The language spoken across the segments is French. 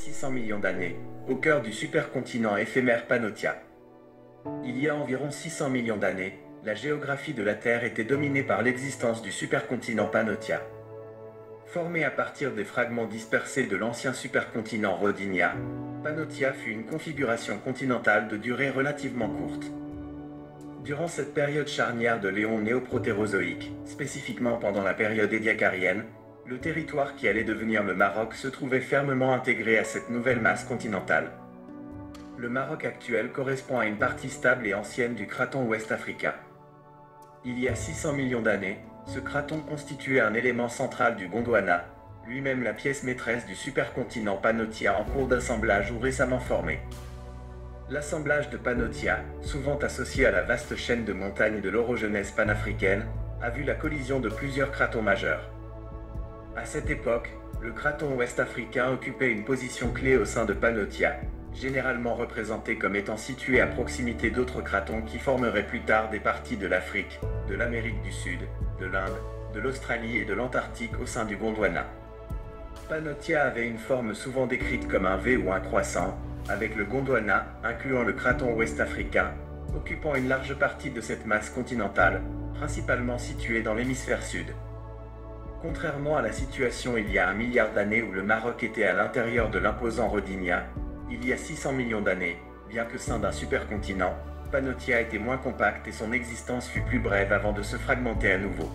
600 millions d'années, au cœur du supercontinent éphémère Pannotia. Il y a environ 600 millions d'années, la géographie de la Terre était dominée par l'existence du supercontinent Pannotia. Formé à partir des fragments dispersés de l'ancien supercontinent Rodinia, Pannotia fut une configuration continentale de durée relativement courte. Durant cette période charnière de l'éon néoprotérozoïque, spécifiquement pendant la période édiacarienne, le territoire qui allait devenir le Maroc se trouvait fermement intégré à cette nouvelle masse continentale. Le Maroc actuel correspond à une partie stable et ancienne du craton ouest africain. Il y a 600 millions d'années, ce craton constituait un élément central du Gondwana, lui-même la pièce maîtresse du supercontinent Pannotia en cours d'assemblage ou récemment formé. L'assemblage de Pannotia, souvent associé à la vaste chaîne de montagnes de l'orogenèse panafricaine, a vu la collision de plusieurs cratons majeurs. À cette époque, le craton ouest africain occupait une position clé au sein de Pannotia, généralement représenté comme étant situé à proximité d'autres cratons qui formeraient plus tard des parties de l'Afrique, de l'Amérique du Sud, de l'Inde, de l'Australie et de l'Antarctique au sein du Gondwana. Pannotia avait une forme souvent décrite comme un V ou un croissant, avec le Gondwana, incluant le craton ouest africain, occupant une large partie de cette masse continentale, principalement située dans l'hémisphère sud. Contrairement à la situation il y a 1 milliard d'années où le Maroc était à l'intérieur de l'imposant Rodinia, il y a 600 millions d'années, bien que sein d'un supercontinent, Pannotia était moins compact et son existence fut plus brève avant de se fragmenter à nouveau.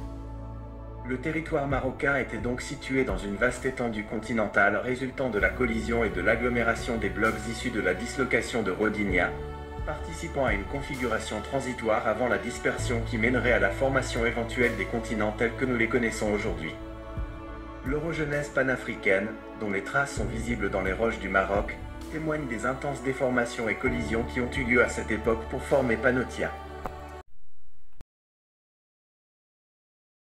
Le territoire marocain était donc situé dans une vaste étendue continentale résultant de la collision et de l'agglomération des blocs issus de la dislocation de Rodinia, participant à une configuration transitoire avant la dispersion qui mènerait à la formation éventuelle des continents tels que nous les connaissons aujourd'hui. L'orogenèse panafricaine, dont les traces sont visibles dans les roches du Maroc, témoigne des intenses déformations et collisions qui ont eu lieu à cette époque pour former Pannotia.